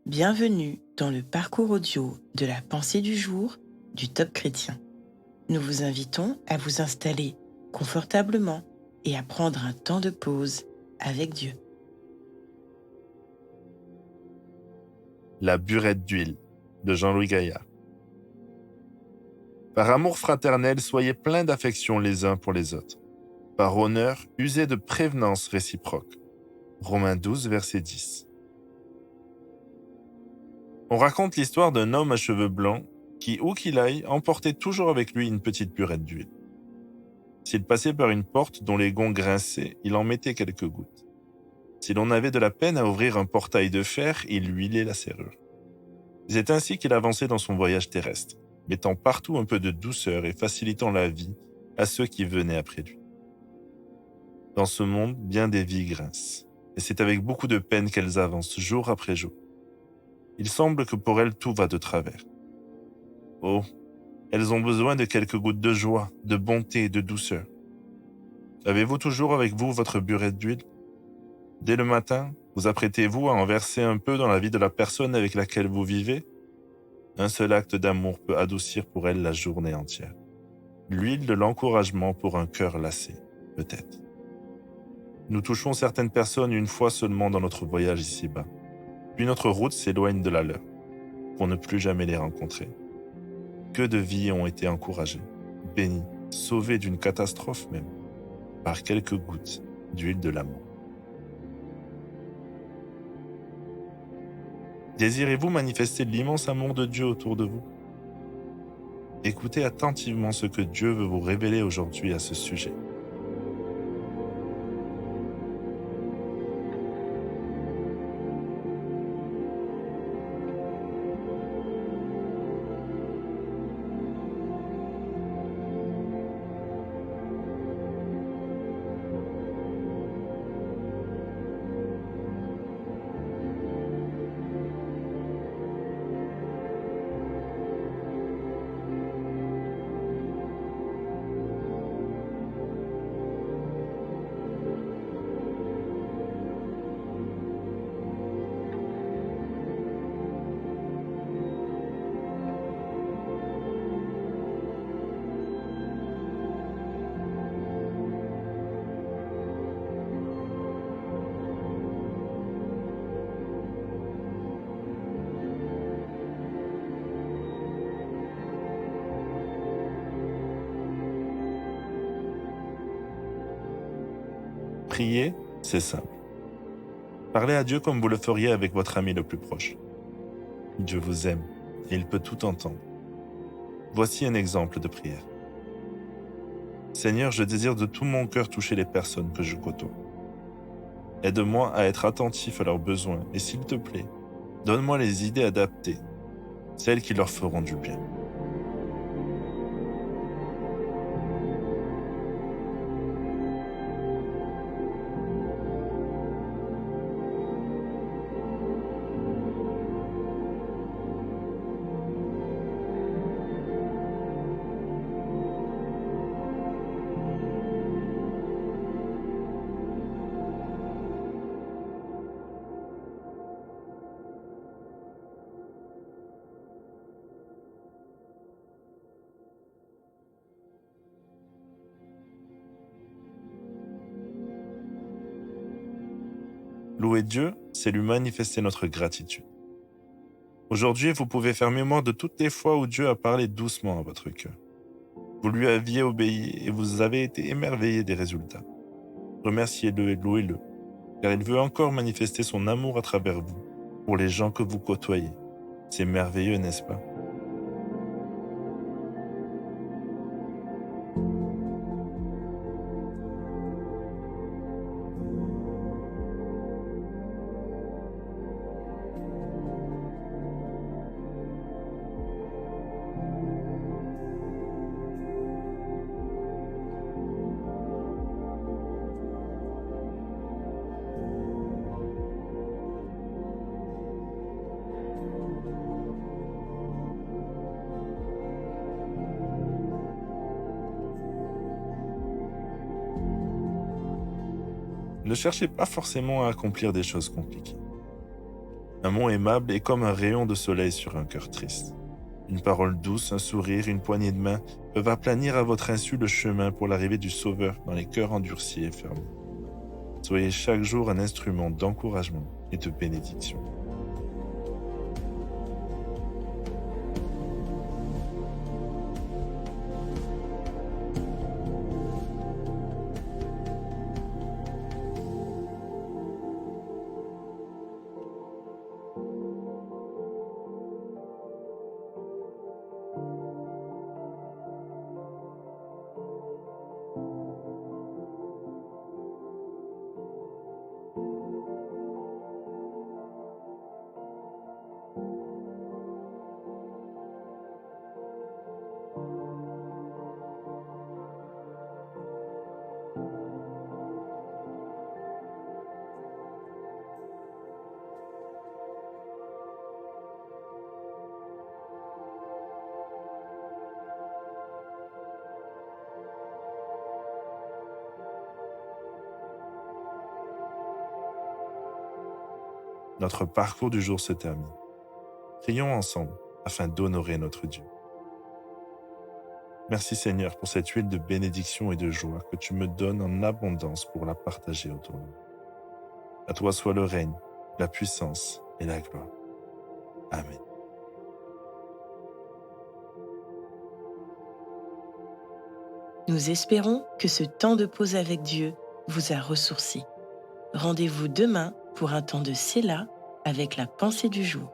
Bienvenue dans le parcours audio de la pensée du jour du Top Chrétien. Nous vous invitons à vous installer confortablement et à prendre un temps de pause avec Dieu. La burette d'huile de Jean-Louis Gaillard. Par amour fraternel, soyez pleins d'affection les uns pour les autres. Par honneur, usez de prévenance réciproque. Romains 12, verset 10. On raconte l'histoire d'un homme à cheveux blancs qui, où qu'il aille, emportait toujours avec lui une petite burette d'huile. S'il passait par une porte dont les gonds grinçaient, il en mettait quelques gouttes. Si l'on avait de la peine à ouvrir un portail de fer, il huilait la serrure. C'est ainsi qu'il avançait dans son voyage terrestre, mettant partout un peu de douceur et facilitant la vie à ceux qui venaient après lui. Dans ce monde, bien des vies grincent, et c'est avec beaucoup de peine qu'elles avancent jour après jour. Il semble que pour elles tout va de travers. Oh, elles ont besoin de quelques gouttes de joie, de bonté et de douceur. Avez-vous toujours avec vous votre burette d'huile ? Dès le matin, vous apprêtez-vous à en verser un peu dans la vie de la personne avec laquelle vous vivez ? Un seul acte d'amour peut adoucir pour elle la journée entière. L'huile de l'encouragement pour un cœur lassé, peut-être. Nous touchons certaines personnes une fois seulement dans notre voyage ici-bas. Puis notre route s'éloigne de la leur, pour ne plus jamais les rencontrer. Que de vies ont été encouragées, bénies, sauvées d'une catastrophe même, par quelques gouttes d'huile de l'amour. Désirez-vous manifester l'immense amour de Dieu autour de vous ? Écoutez attentivement ce que Dieu veut vous révéler aujourd'hui à ce sujet. Prier, c'est simple. Parlez à Dieu comme vous le feriez avec votre ami le plus proche. Dieu vous aime et il peut tout entendre. Voici un exemple de prière. Seigneur, je désire de tout mon cœur toucher les personnes que je côtoie. Aide-moi à être attentif à leurs besoins et s'il te plaît, donne-moi les idées adaptées, celles qui leur feront du bien. Louer Dieu, c'est lui manifester notre gratitude. Aujourd'hui, vous pouvez faire mémoire de toutes les fois où Dieu a parlé doucement à votre cœur. Vous lui aviez obéi et vous avez été émerveillé des résultats. Remerciez-le et louez-le, car il veut encore manifester son amour à travers vous, pour les gens que vous côtoyez. C'est merveilleux, n'est-ce pas ? Ne cherchez pas forcément à accomplir des choses compliquées. Un mot aimable est comme un rayon de soleil sur un cœur triste. Une parole douce, un sourire, une poignée de main peuvent aplanir à votre insu le chemin pour l'arrivée du Sauveur dans les cœurs endurcis et fermés. Soyez chaque jour un instrument d'encouragement et de bénédiction. Notre parcours du jour se termine. Prions ensemble afin d'honorer notre Dieu. Merci Seigneur pour cette huile de bénédiction et de joie que tu me donnes en abondance pour la partager autour de nous. À toi soit le règne, la puissance et la gloire. Amen. Nous espérons que ce temps de pause avec Dieu vous a ressourci. Rendez-vous demain pour un temps de Séla avec la pensée du jour.